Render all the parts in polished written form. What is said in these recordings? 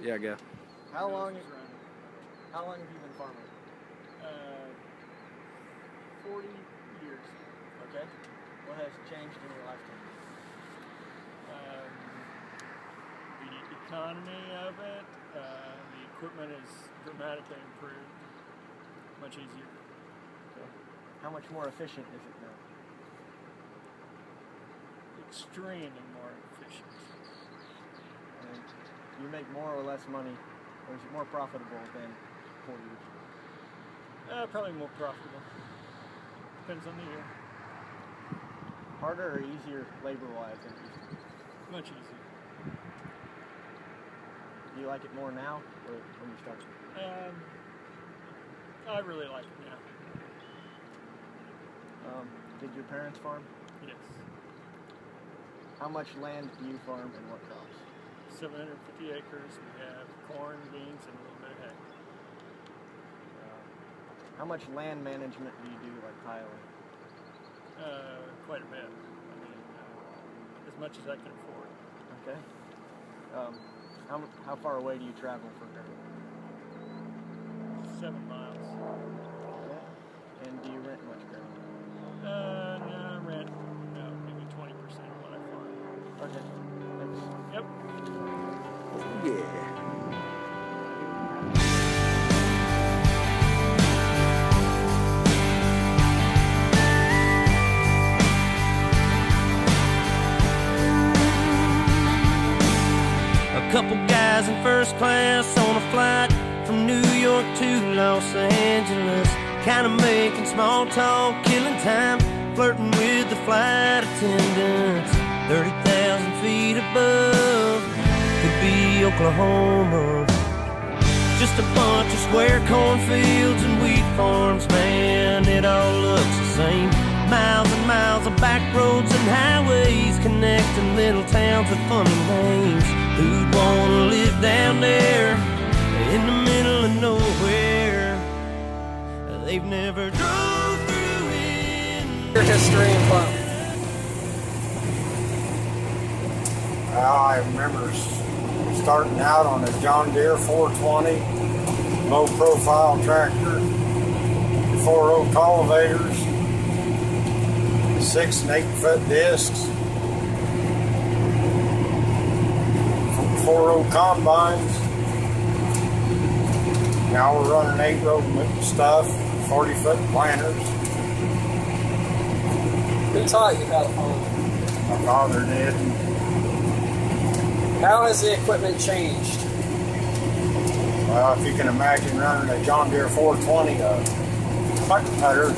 Yeah, go. How long have you been farming? 40 years. Okay. What has changed in your lifetime? The economy of it, the equipment is dramatically improved, much easier. Okay. How much more efficient is it now? Extremely more efficient. And you make more or less money, or is it more profitable than 4 years ago? Probably more profitable. Depends on the year. Harder or easier labor-wise than it used to be? Much easier. Do you like it more now or when you started? I really like it now. Did your parents farm? Yes. How much land do you farm and what crops? 750 acres. We have corn, beans, and a little bit of hay. How much land management do you do, like tiling? Quite a bit. I mean, as much as I can afford. Okay. How far away do you travel for ground? 7 miles. Okay. And do you rent much ground? No, I rent maybe 20% of what I farm. Okay. Thanks. Yep. Yeah. A couple guys in first class on a flight from New York to Los Angeles, kinda making small talk, killing time, flirting with the flight attendants. 30,000 feet above, could be Oklahoma. Just a bunch of square cornfields and wheat farms, man, it all looks the same. Miles and miles of back roads and highways connecting little towns with funny names. Who'd wanna live down there in the middle of nowhere? They've never drove through it. Your history and farming. I remember starting out on a John Deere 420 low profile tractor, 4-row cultivators, 6 and 8 foot discs, 4-row combines. Now we're running 8-row stuff, 40-foot planters. Who taught you how to farm? My father did. How has the equipment changed? Well, if you can imagine running a John Deere 420 button cutter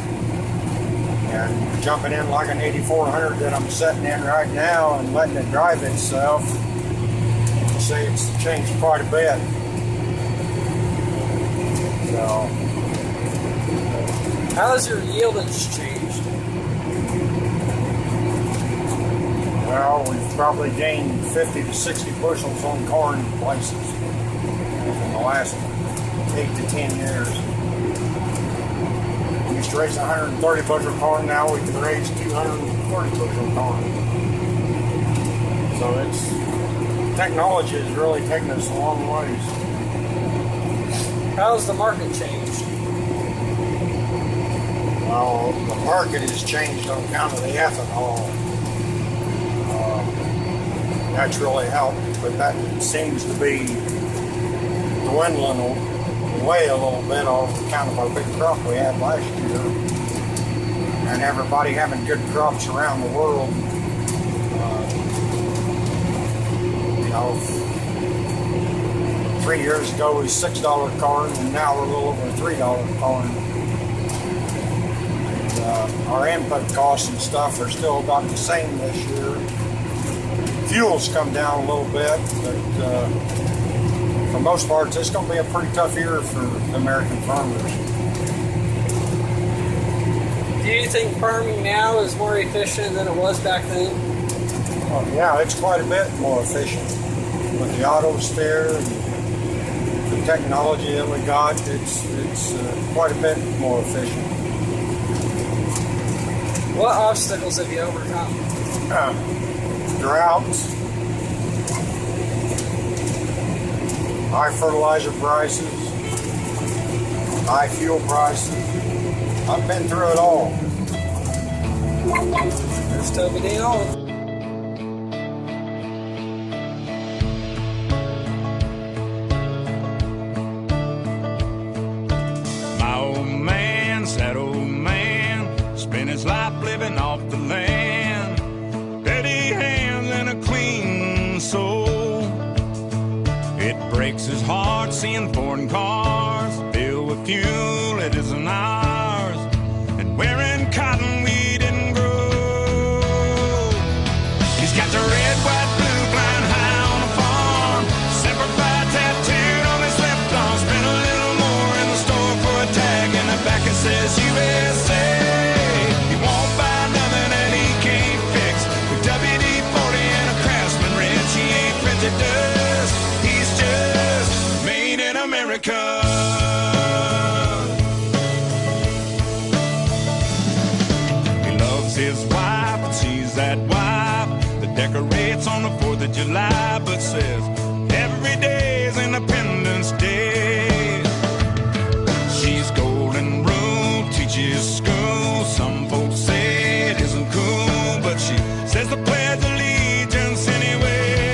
and jumping in like an 8400 that I'm sitting in right now and letting it drive itself, I'd say it's changed quite a bit. So, how has your yieldage changed? well, we've probably gained 50 to 60 bushels on corn places in the last 8 to 10 years. We used to raise 130 bushel corn, now we can raise 240 bushel corn. So technology has really taken us a long ways. How has the market changed? Well, the market has changed on account of the ethanol. That's really helped, but that seems to be dwindling away a little bit on account of our big crop we had last year. And everybody having good crops around the world. 3 years ago it was $6 corn, and now we're a little over $3 corn. And, our input costs and stuff are still about the same this year. Fuel's come down a little bit, but for most parts, it's going to be a pretty tough year for American farmers. Do you think farming now is more efficient than it was back then? Well, yeah, it's quite a bit more efficient. With the auto steer and the technology that we got, it's quite a bit more efficient. What obstacles have you overcome? Droughts, high fertilizer prices, high fuel prices. I've been through it all. There's Toby Deal. That old man spent his life living off the land, dirty hands and a clean soul. It breaks his heart seeing foreign cars filled with fuel it isn't ours, and wearing cotton we didn't grow. He's got the red, white, blue flying high on the farm, Semper Fi tattooed on his left arm. Spent a little more in the store for a tag in the back. It says USA. He won't buy nothing that he can't fix. With WD-40 and a Craftsman wrench, he ain't printed dust. He's just made in America. He loves his wife and she's that wife that decorates on the 4th of July, but says every day is Independence Day. She's golden rule, teaches school. Some folks say it isn't cool, but she says the Pledge of Allegiance anyway.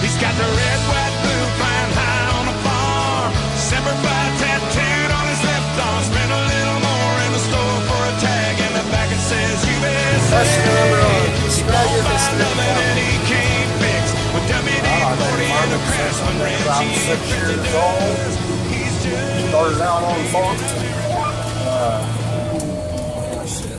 He's got the red, white, blue flying high on the farm, Semper Fi tattooed on his left arm. Spent a little more in the store for a tag in the back. It says USA. That's the number on Australia. Buy nothing that he can't fix. With WD-40 and a Craftsman wrench, About he 6 ain't printed years old. dust. He's just Started out on farm.